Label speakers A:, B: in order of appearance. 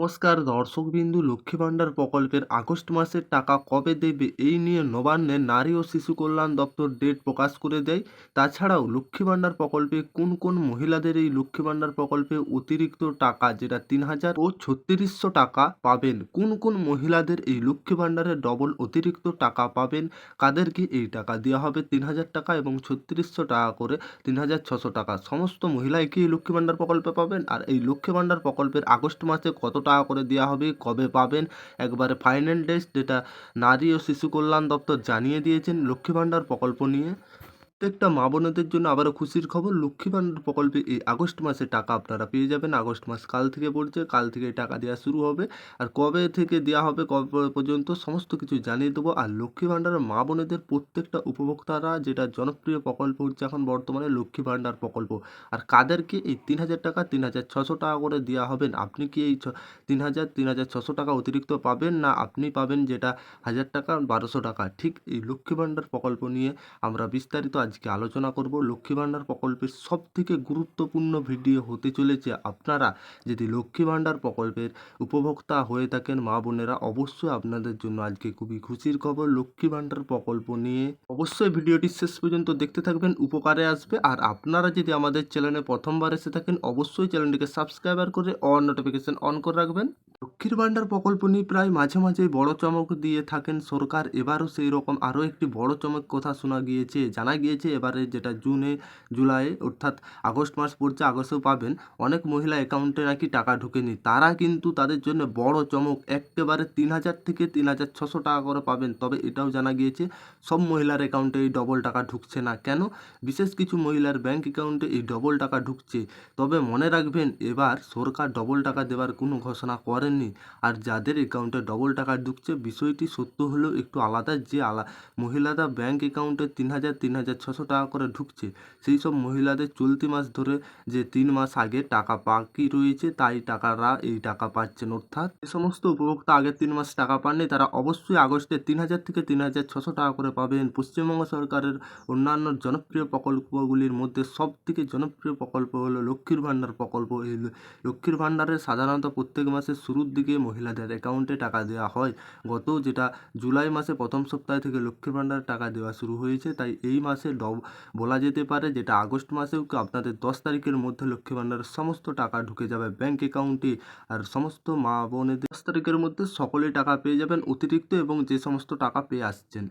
A: নমস্কার দর্শকবিন্দু, লক্ষ্মী ভাণ্ডার প্রকল্পের আগস্ট মাসের টাকা কবে দেবে এই নিয়ে নবান্নের নারী ও শিশু কল্যাণ দপ্তর ডেট প্রকাশ করে দেয়। তাছাড়াও লক্ষ্মী ভাণ্ডার প্রকল্পে কোন কোন মহিলাদের এই লক্ষ্মী ভাণ্ডার প্রকল্পে অতিরিক্ত টাকা যেটা ৩,০০০ ও ৩৬০০ টাকা পাবেন, কোন কোন মহিলাদের এই লক্ষ্মী ভাণ্ডারের ডবল অতিরিক্ত টাকা পাবেন, কাদেরকে এই টাকা দেওয়া হবে ৩,০০০ টাকা এবং ৩৬০০ টাকা করে ৩,৬০০ টাকা, সমস্ত মহিলাই কি এই লক্ষ্মী ভাণ্ডার প্রকল্পে পাবেন? আর এই লক্ষ্মী ভাণ্ডার প্রকল্পের আগস্ট মাসে কত টাকা করে দেওয়া হবে, কবে পাবেন, একবারে ফাইনাল ডেট যেটা নারী ও শিশু কল্যাণ দপ্তর জানিয়ে দিয়েছেন লক্ষ্মী ভাণ্ডার প্রকল্প নিয়ে। প্রত্যেকটা মা বোনেদের জন্য আবারও খুশির খবর, লক্ষ্মী ভাণ্ডার প্রকল্পে এই আগস্ট মাসে টাকা আপনারা পেয়ে যাবেন। আগস্ট মাস কাল থেকে পড়ছে, কাল থেকে টাকা দেওয়া শুরু হবে। আর কবে থেকে দেওয়া হবে, কবে পর্যন্ত, সমস্ত কিছু জানিয়ে দেবো। আর লক্ষ্মী ভাণ্ডারের মা বোনেদের প্রত্যেকটা উপভোক্তারা যেটা জনপ্রিয় প্রকল্প হচ্ছে এখন বর্তমানে লক্ষ্মী ভাণ্ডার প্রকল্প। আর কাদেরকে এই ৩,০০০ টাকা ৩,৬০০ টাকা করে দেওয়া হবেন, আপনি কি এই ৩,০০০ ৩,৬০০ টাকা অতিরিক্ত পাবেন, না আপনি পাবেন যেটা ১,০০০ টাকা ১,২০০ টাকা? ঠিক এই লক্ষ্মী ভাণ্ডার প্রকল্প নিয়ে আমরা বিস্তারিত আজকে আলোচনা করব। লক্ষ্মী ভাণ্ডার প্রকল্পের সবথেকে গুরুত্বপূর্ণ ভিডিও হতে চলেছে। আপনারা যদি লক্ষ্মী ভাণ্ডার প্রকল্পের উপভোক্তা হয়ে থাকেন মা বোনেরা, অবশ্যই আপনাদের জন্য আজকে খুবই খুশির খবর। লক্ষ্মী ভাণ্ডার প্রকল্প নিয়ে অবশ্যই ভিডিওটি শেষ পর্যন্ত দেখতে থাকবেন, উপকারে আসবে। আর আপনারা যদি আমাদের চ্যানেলে প্রথমবার এসে থাকেন, অবশ্যই চ্যানেলটিকে সাবস্ক্রাইবার করে অল নোটিফিকেশন অন করে রাখবেন। লক্ষ্মীর ভাণ্ডার প্রকল্প নিয়ে প্রায় মাঝে মাঝেই বড় চমক দিয়ে থাকেন সরকার। এবারও সেই রকম আরও একটি বড় চমক কথা শোনা গিয়েছে, জানা গিয়েছে। এবারে যেটা জুনে জুলাই অর্থাৎ আগস্ট মাস পড়ছে, আগস্টেও পাবেন। অনেক মহিলা অ্যাকাউন্টে নাকি টাকা ঢুকেনি, তারা কিন্তু তাদের জন্য বড় চমক, একেবারে ৩,০০০ থেকে ৩,৬০০ টাকা করে পাবেন। তবে এটাও জানা গিয়েছে সব মহিলার অ্যাকাউন্টে এই ডবল টাকা ঢুকছে না। কেন? বিশেষ কিছু মহিলার ব্যাংক অ্যাকাউন্টে এই ডবল টাকা ঢুকছে। তবে মনে রাখবেন, এবার সরকার ডবল টাকা দেওয়ার কোনো ঘোষণা করেননি। আর যাদের অ্যাকাউন্টে ডবল টাকা ঢুকছে, বিষয়টি সত্য হলেও একটু আলাদা। যে মহিলারা ব্যাংক অ্যাকাউন্টে ৩,০০০ ৩,৬০০ টাকা করে ঢুকছে, সেই সব মহিলাদের চলতি মাস ধরে যে ৩ মাস আগে টাকা বাকি রয়েছে, তাই টাকারা এই টাকা পাচ্ছেন। অর্থাৎ যে সমস্ত উপভোক্তা আগের ৩ মাস টাকা পাননি, তারা অবশ্যই আগস্টে ৩,০০০ থেকে ৩,৬০০ টাকা করে পাবেন। পশ্চিমবঙ্গ সরকারের অন্যান্য জনপ্রিয় প্রকল্পগুলির মধ্যে সবথেকে জনপ্রিয় প্রকল্প হলো লক্ষ্মীর ভাণ্ডার প্রকল্প। এই লক্ষ্মীর ভাণ্ডারে সাধারণত প্রত্যেক মাসের শুরুর দিকে মহিলাদের অ্যাকাউন্টে টাকা দেওয়া হয়। গত যেটা জুলাই মাসে প্রথম সপ্তাহ থেকে লক্ষ্মীর ভাণ্ডারে টাকা দেওয়া শুরু হয়েছে, তাই এই মাসে বলা যেতে পারে যেটা আগস্ট মাসেও আপনাদের ১০ তারিখের মধ্যে লক্ষ্মী ভাণ্ডারের সমস্ত টাকা ঢুকে যাবে ব্যাংক অ্যাকাউন্টে। আর সমস্ত মা বোনেদের ১০ তারিখের মধ্যে সকলেই টাকা পেয়ে যাবেন অতিরিক্ত, এবং যে সমস্ত টাকা পেয়ে আসছেন।